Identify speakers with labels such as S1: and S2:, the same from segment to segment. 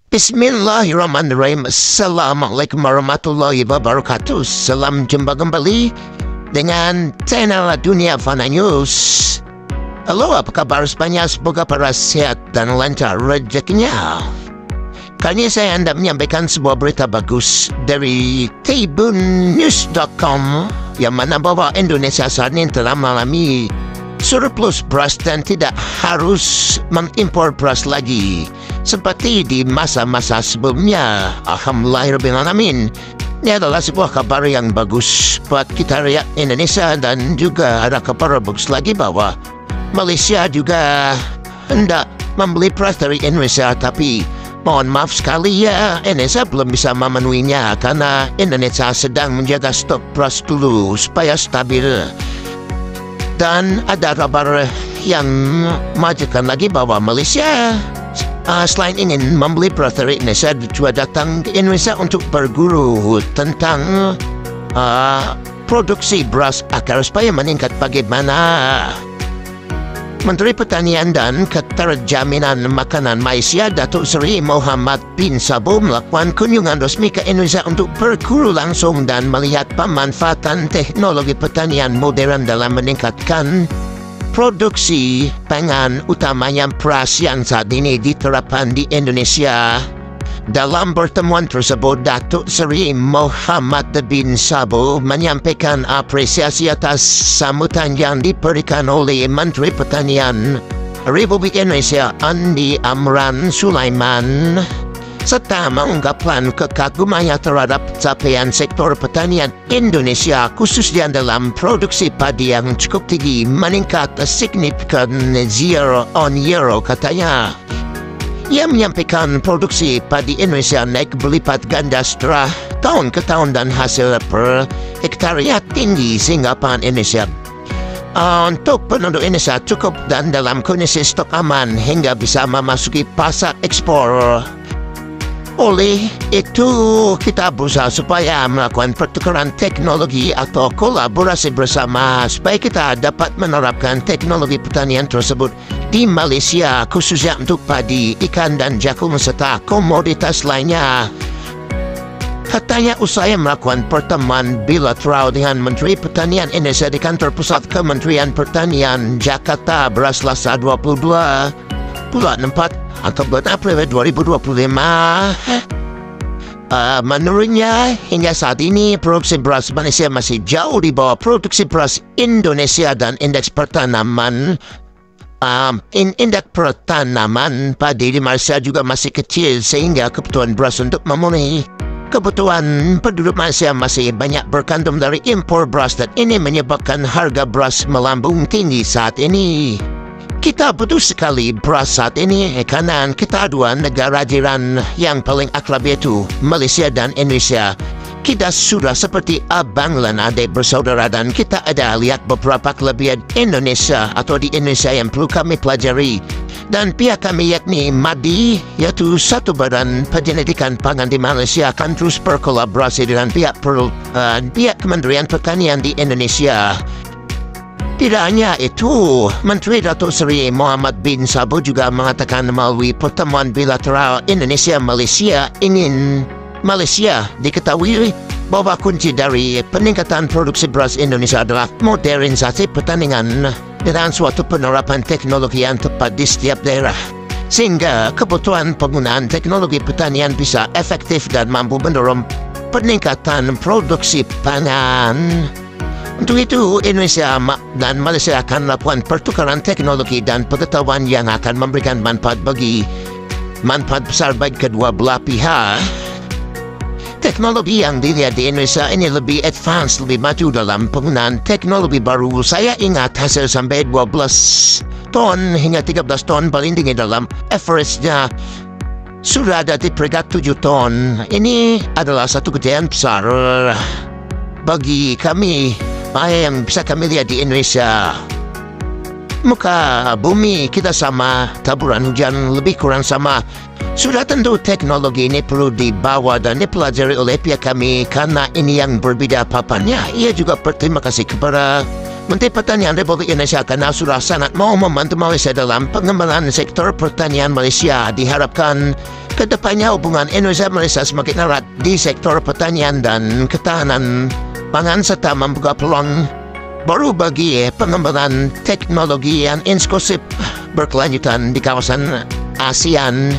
S1: Bismillahirrahmanirrahim. Assalamualaikum warahmatullahi wabarakatuh. Salam jumpa kembali dengan channel Dunia Fana News. Halo, apa kabar semuanya? Semoga para sehat dan lancar rezekinya. Kali ini saya hendak menyampaikan sebuah berita bagus dari tribunnews.com yang mana bahwa Indonesia saat ini telah mengalami surplus beras dan tidak harus mengimpor beras lagi seperti di masa-masa sebelumnya. Alhamdulillahirrahmanirrahim. Ini adalah sebuah kabar yang bagus buat kita rakyat Indonesia, dan juga ada kabar bagus lagi bahwa Malaysia juga hendak membeli beras dari Indonesia, tapi mohon maaf sekali ya, Indonesia belum bisa memenuhinya karena Indonesia sedang menjaga stok beras dulu supaya stabil. Dan ada kabar yang majukan lagi bahwa Malaysia selain ingin membeli beras dari Indonesia, juga datang ke Indonesia untuk berguru tentang produksi beras agar supaya meningkat. Bagaimana Menteri Pertanian dan Keterjaminan Makanan Malaysia Datuk Seri Mohamad bin Sabo melakukan kunjungan resmi ke Indonesia untuk berguru langsung dan melihat pemanfaatan teknologi pertanian modern dalam meningkatkan produksi pangan, utamanya beras yang saat ini diterapkan di Indonesia. Dalam pertemuan tersebut, Datuk Seri Mohamad bin Sabo menyampaikan apresiasi atas sambutan yang diberikan oleh Menteri Pertanian Republik Indonesia Andi Amran Sulaiman, serta mengungkapkan kekagumannya terhadap capaian sektor pertanian Indonesia khususnya dalam produksi padi yang cukup tinggi, meningkat signifikan year on year, katanya. Ia menyampaikan produksi padi Indonesia naik berlipat ganda setelah tahun ke tahun dan hasil per hektarnya tinggi sehingga pangan Indonesia untuk penduduk Indonesia cukup dan dalam kondisi stok aman hingga bisa memasuki pasar ekspor. Oleh itu, kita berusaha supaya melakukan pertukaran teknologi atau kolaborasi bersama supaya kita dapat menerapkan teknologi pertanian tersebut di Malaysia, khususnya untuk padi, ikan dan jagung serta komoditas lainnya. Katanya usai melakukan pertemuan bilateral dengan Menteri Pertanian Indonesia di kantor pusat Kementerian Pertanian Jakarta pada Selasa 22 bulan 4 atau bulan April 2025. Menurutnya, hingga saat ini produksi beras Malaysia masih jauh di bawah produksi beras Indonesia, dan indeks pertanaman padi di Malaysia juga masih kecil sehingga kebutuhan beras untuk memenuhi kebutuhan penduduk Malaysia masih banyak bergantung dari impor beras, dan ini menyebabkan harga beras melambung tinggi saat ini. Kita butuh sekali beras saat ini karena kita dua negara jiran yang paling akrab yaitu Malaysia dan Indonesia. Kita sudah seperti abang dan adik bersaudara, dan kita ada lihat beberapa kelebihan Indonesia atau di Indonesia yang perlu kami pelajari. Dan pihak kami yakni MADI, yaitu satu badan penyelidikan pangan di Malaysia, akan terus berkolaborasi dengan pihak Kementerian Pertanian di Indonesia. Tidak hanya itu, Menteri Datuk Seri Mohamad bin Sabo juga mengatakan melalui pertemuan bilateral Indonesia-Malaysia ingin Malaysia diketahui bahwa kunci dari peningkatan produksi beras Indonesia adalah modernisasi pertanian dengan suatu penerapan teknologi yang tepat di setiap daerah, sehingga kebutuhan penggunaan teknologi pertanian bisa efektif dan mampu mendorong peningkatan produksi pangan. Untuk itu, Indonesia dan Malaysia akan melakukan pertukaran teknologi dan pengetahuan yang akan memberikan manfaat besar bagi kedua belah pihak. Teknologi yang dilihat di Indonesia ini lebih advance, lebih maju dalam penggunaan teknologi baru. Saya ingat hasil sampai 12 ton hingga 13 ton paling tinggi dalam average-nya sudah ada di peringkat 7 ton. Ini adalah satu kejayaan besar bagi kami yang bisa kami lihat di Indonesia. Muka bumi kita sama, taburan hujan lebih kurang sama. Sudah tentu teknologi ini perlu dibawa dan dipelajari oleh pihak kami karena ini yang berbeda papannya. Ia juga berterima kasih kepada Menteri Pertanian Republik Indonesia akan surah sangat mau membantu Malaysia dalam pengembangan sektor pertanian Malaysia. Diharapkan kedepannya hubungan Indonesia-Malaysia semakin erat di sektor pertanian dan ketahanan pangan serta membuka peluang baru bagi pengembangan teknologi yang inklusif berkelanjutan di kawasan ASEAN.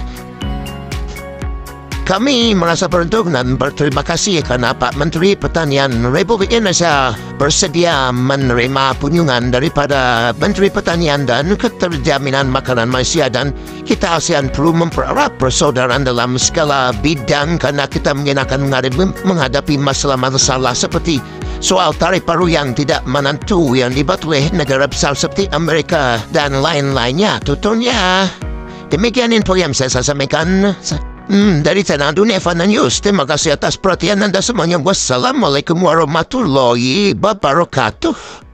S1: Kami merasa beruntung dan berterima kasih kerana Pak Menteri Pertanian Republik Indonesia bersedia menerima kunjungan daripada Menteri Pertanian dan Keterjaminan Makanan Malaysia, dan kita ASEAN perlu mempererat persaudaraan dalam segala bidang kerana kita mungkin akan menghadapi masalah-masalah seperti soal tarif baru yang tidak menentu yang dibuat oleh negara besar seperti Amerika dan lain-lainnya. Tentunya demikian info yang saya sampaikan. Dari Tanah Dunia Fana News, terima kasih atas perhatian Anda semuanya. Wassalamualaikum warahmatullahi wabarakatuh.